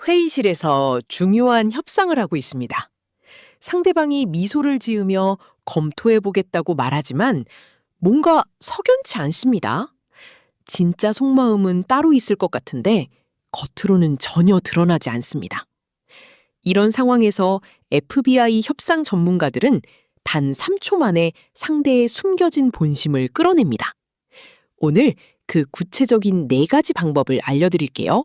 회의실에서 중요한 협상을 하고 있습니다. 상대방이 미소를 지으며 검토해보겠다고 말하지만 뭔가 석연치 않습니다. 진짜 속마음은 따로 있을 것 같은데 겉으로는 전혀 드러나지 않습니다. 이런 상황에서 FBI 협상 전문가들은 단 3초 만에 상대의 숨겨진 본심을 끌어냅니다. 오늘 그 구체적인 4가지 방법을 알려드릴게요.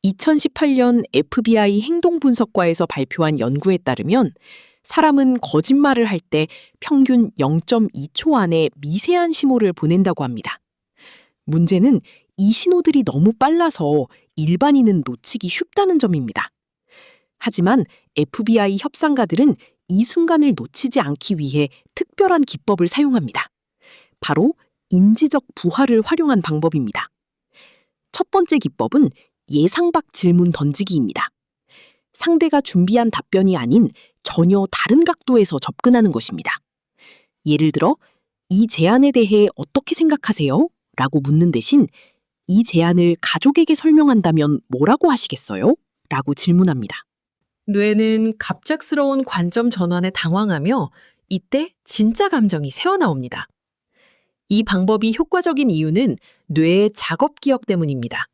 2018년 FBI 행동분석과에서 발표한 연구에 따르면 사람은 거짓말을 할 때 평균 0.2초 안에 미세한 신호를 보낸다고 합니다. 문제는 이 신호들이 너무 빨라서 일반인은 놓치기 쉽다는 점입니다. 하지만 FBI 협상가들은 이 순간을 놓치지 않기 위해 특별한 기법을 사용합니다. 바로 인지적 부하를 활용한 방법입니다. 첫 번째 기법은 예상 밖 질문 던지기입니다. 상대가 준비한 답변이 아닌 전혀 다른 각도에서 접근하는 것입니다. 예를 들어, 이 제안에 대해 어떻게 생각하세요? 라고 묻는 대신 이 제안을 가족에게 설명한다면 뭐라고 하시겠어요? 라고 질문합니다. 뇌는 갑작스러운 관점 전환에 당황하며 이때 진짜 감정이 새어나옵니다. 이 방법이 효과적인 이유는 뇌의 작업 기억 때문입니다.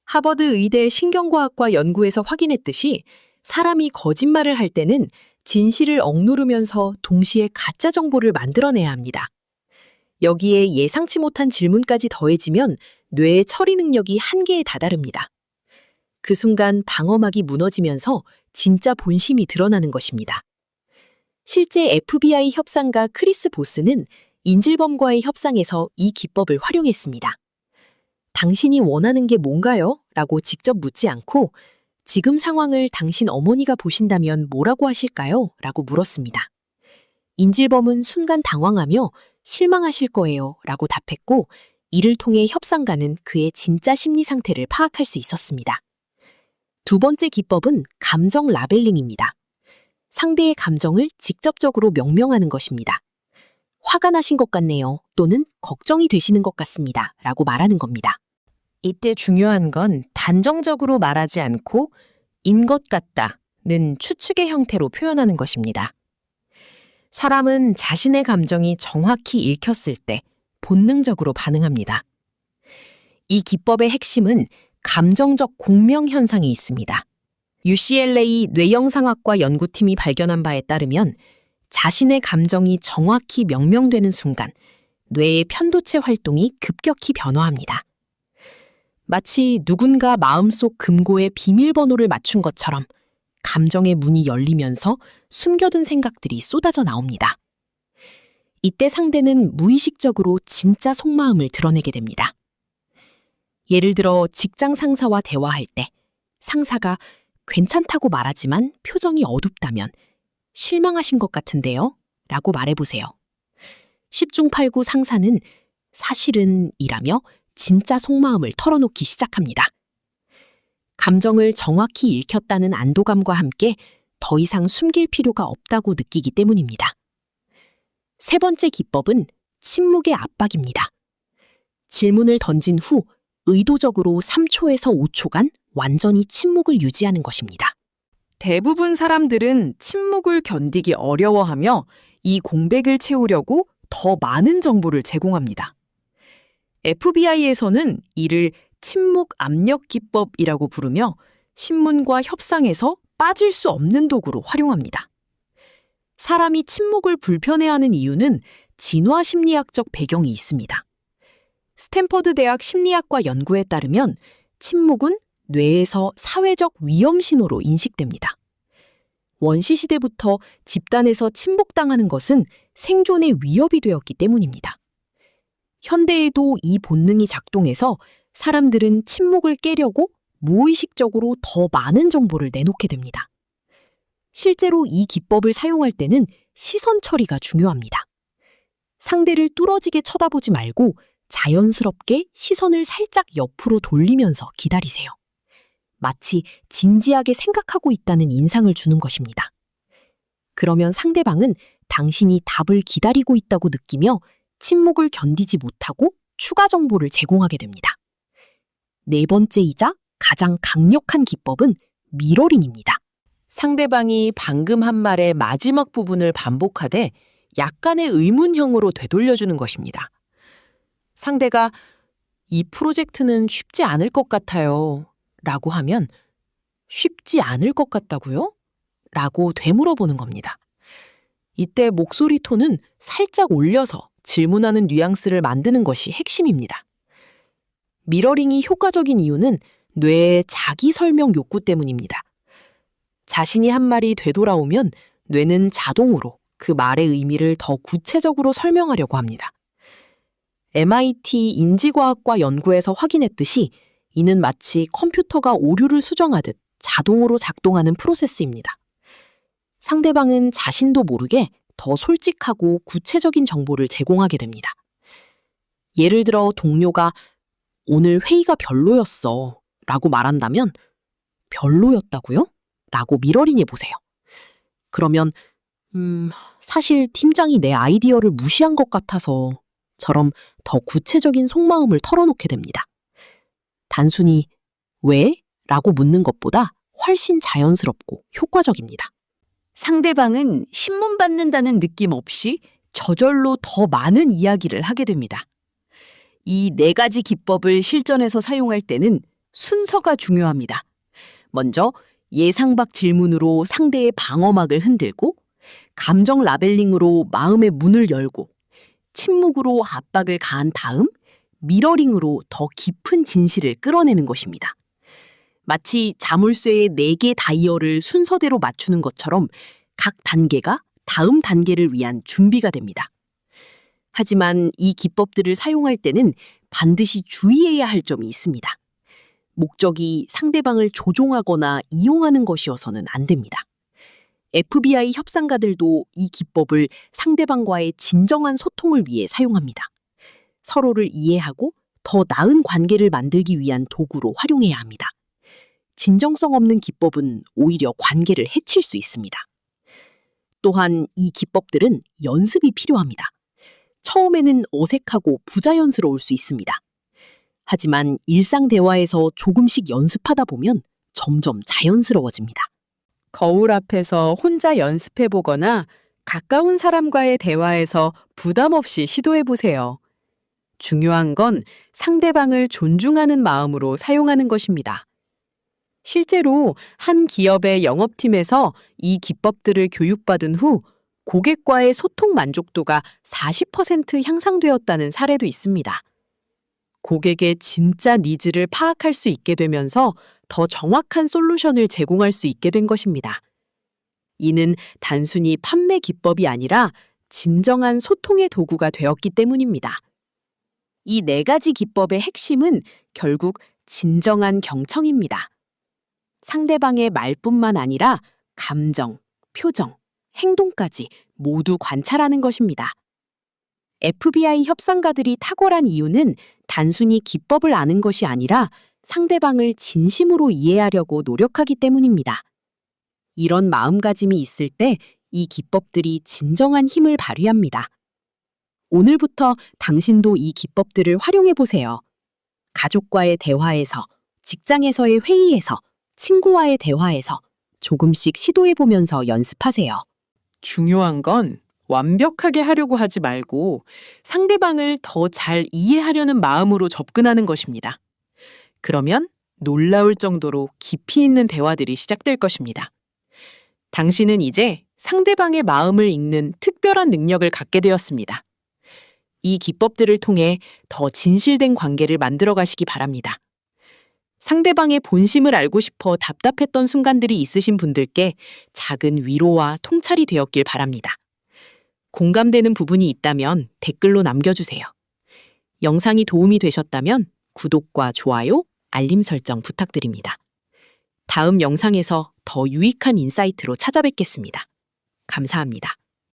하버드 의대 신경과학과 연구에서 확인했듯이 사람이 거짓말을 할 때는 진실을 억누르면서 동시에 가짜 정보를 만들어내야 합니다. 여기에 예상치 못한 질문까지 더해지면 뇌의 처리 능력이 한계에 다다릅니다. 그 순간 방어막이 무너지면서 진짜 본심이 드러나는 것입니다. 실제 FBI 협상가 크리스 보스는 인질범과의 협상에서 이 기법을 활용했습니다. 당신이 원하는 게 뭔가요? 라고 직접 묻지 않고 지금 상황을 당신 어머니가 보신다면 뭐라고 하실까요? 라고 물었습니다. 인질범은 순간 당황하며 실망하실 거예요 라고 답했고 이를 통해 협상가는 그의 진짜 심리 상태를 파악할 수 있었습니다. 두 번째 기법은 감정 라벨링입니다. 상대의 감정을 직접적으로 명명하는 것입니다. 화가 나신 것 같네요 또는 걱정이 되시는 것 같습니다 라고 말하는 겁니다. 이때 중요한 건 단정적으로 말하지 않고 인 것 같다는 추측의 형태로 표현하는 것입니다. 사람은 자신의 감정이 정확히 읽혔을 때 본능적으로 반응합니다. 이 기법의 핵심은 감정적 공명 현상이 있습니다. UCLA 뇌영상학과 연구팀이 발견한 바에 따르면 자신의 감정이 정확히 명명되는 순간 뇌의 편도체 활동이 급격히 변화합니다. 마치 누군가 마음속 금고에 비밀번호를 맞춘 것처럼 감정의 문이 열리면서 숨겨둔 생각들이 쏟아져 나옵니다. 이때 상대는 무의식적으로 진짜 속마음을 드러내게 됩니다. 예를 들어 직장 상사와 대화할 때 상사가 괜찮다고 말하지만 표정이 어둡다면 실망하신 것 같은데요? 라고 말해보세요. 10중 8구 상사는 사실은 이라며 진짜 속마음을 털어놓기 시작합니다. 감정을 정확히 읽혔다는 안도감과 함께 더 이상 숨길 필요가 없다고 느끼기 때문입니다. 세 번째 기법은 침묵의 압박입니다. 질문을 던진 후 의도적으로 3초에서 5초간 완전히 침묵을 유지하는 것입니다. 대부분 사람들은 침묵을 견디기 어려워하며 이 공백을 채우려고 더 많은 정보를 제공합니다. FBI에서는 이를 침묵 압력 기법이라고 부르며 신문과 협상에서 빠질 수 없는 도구로 활용합니다. 사람이 침묵을 불편해하는 이유는 진화 심리학적 배경이 있습니다. 스탠퍼드 대학 심리학과 연구에 따르면 침묵은 뇌에서 사회적 위험 신호로 인식됩니다. 원시 시대부터 집단에서 침묵당하는 것은 생존의 위협이 되었기 때문입니다. 현대에도 이 본능이 작동해서 사람들은 침묵을 깨려고 무의식적으로 더 많은 정보를 내놓게 됩니다. 실제로 이 기법을 사용할 때는 시선 처리가 중요합니다. 상대를 뚫어지게 쳐다보지 말고 자연스럽게 시선을 살짝 옆으로 돌리면서 기다리세요. 마치 진지하게 생각하고 있다는 인상을 주는 것입니다. 그러면 상대방은 당신이 답을 기다리고 있다고 느끼며 침묵을 견디지 못하고 추가 정보를 제공하게 됩니다. 네 번째이자 가장 강력한 기법은 미러링입니다. 상대방이 방금 한 말의 마지막 부분을 반복하되 약간의 의문형으로 되돌려주는 것입니다. 상대가 이 프로젝트는 쉽지 않을 것 같아요. 라고 하면 쉽지 않을 것 같다고요? 라고 되물어보는 겁니다. 이때 목소리 톤은 살짝 올려서 질문하는 뉘앙스를 만드는 것이 핵심입니다. 미러링이 효과적인 이유는 뇌의 자기 설명 욕구 때문입니다. 자신이 한 말이 되돌아오면 뇌는 자동으로 그 말의 의미를 더 구체적으로 설명하려고 합니다. MIT 인지과학과 연구에서 확인했듯이 이는 마치 컴퓨터가 오류를 수정하듯 자동으로 작동하는 프로세스입니다. 상대방은 자신도 모르게 더 솔직하고 구체적인 정보를 제공하게 됩니다. 예를 들어 동료가 오늘 회의가 별로였어 라고 말한다면 별로였다고요? 라고 미러링해 보세요. 그러면 사실 팀장이 내 아이디어를 무시한 것 같아서 처럼 더 구체적인 속마음을 털어놓게 됩니다. 단순히 왜? 라고 묻는 것보다 훨씬 자연스럽고 효과적입니다. 상대방은 신문 받는다는 느낌 없이 저절로 더 많은 이야기를 하게 됩니다. 이 4가지 기법을 실전에서 사용할 때는 순서가 중요합니다. 먼저 예상 밖 질문으로 상대의 방어막을 흔들고, 감정 라벨링으로 마음의 문을 열고, 침묵으로 압박을 가한 다음 미러링으로 더 깊은 진실을 끌어내는 것입니다. 마치 자물쇠의 4개 다이얼을 순서대로 맞추는 것처럼 각 단계가 다음 단계를 위한 준비가 됩니다. 하지만 이 기법들을 사용할 때는 반드시 주의해야 할 점이 있습니다. 목적이 상대방을 조종하거나 이용하는 것이어서는 안 됩니다. FBI 협상가들도 이 기법을 상대방과의 진정한 소통을 위해 사용합니다. 서로를 이해하고 더 나은 관계를 만들기 위한 도구로 활용해야 합니다. 진정성 없는 기법은 오히려 관계를 해칠 수 있습니다. 또한 이 기법들은 연습이 필요합니다. 처음에는 어색하고 부자연스러울 수 있습니다. 하지만 일상 대화에서 조금씩 연습하다 보면 점점 자연스러워집니다. 거울 앞에서 혼자 연습해 보거나 가까운 사람과의 대화에서 부담 없이 시도해 보세요. 중요한 건 상대방을 존중하는 마음으로 사용하는 것입니다. 실제로 한 기업의 영업팀에서 이 기법들을 교육받은 후 고객과의 소통 만족도가 40% 향상되었다는 사례도 있습니다. 고객의 진짜 니즈를 파악할 수 있게 되면서 더 정확한 솔루션을 제공할 수 있게 된 것입니다. 이는 단순히 판매 기법이 아니라 진정한 소통의 도구가 되었기 때문입니다. 이 4가지 기법의 핵심은 결국 진정한 경청입니다. 상대방의 말뿐만 아니라 감정, 표정, 행동까지 모두 관찰하는 것입니다. FBI 협상가들이 탁월한 이유는 단순히 기법을 아는 것이 아니라 상대방을 진심으로 이해하려고 노력하기 때문입니다. 이런 마음가짐이 있을 때 이 기법들이 진정한 힘을 발휘합니다. 오늘부터 당신도 이 기법들을 활용해 보세요. 가족과의 대화에서, 직장에서의 회의에서, 친구와의 대화에서 조금씩 시도해 보면서 연습하세요. 중요한 건 완벽하게 하려고 하지 말고 상대방을 더 잘 이해하려는 마음으로 접근하는 것입니다. 그러면 놀라울 정도로 깊이 있는 대화들이 시작될 것입니다. 당신은 이제 상대방의 마음을 읽는 특별한 능력을 갖게 되었습니다. 이 기법들을 통해 더 진실된 관계를 만들어 가시기 바랍니다. 상대방의 본심을 알고 싶어 답답했던 순간들이 있으신 분들께 작은 위로와 통찰이 되었길 바랍니다. 공감되는 부분이 있다면 댓글로 남겨주세요. 영상이 도움이 되셨다면 구독과 좋아요, 알림 설정 부탁드립니다. 다음 영상에서 더 유익한 인사이트로 찾아뵙겠습니다. 감사합니다.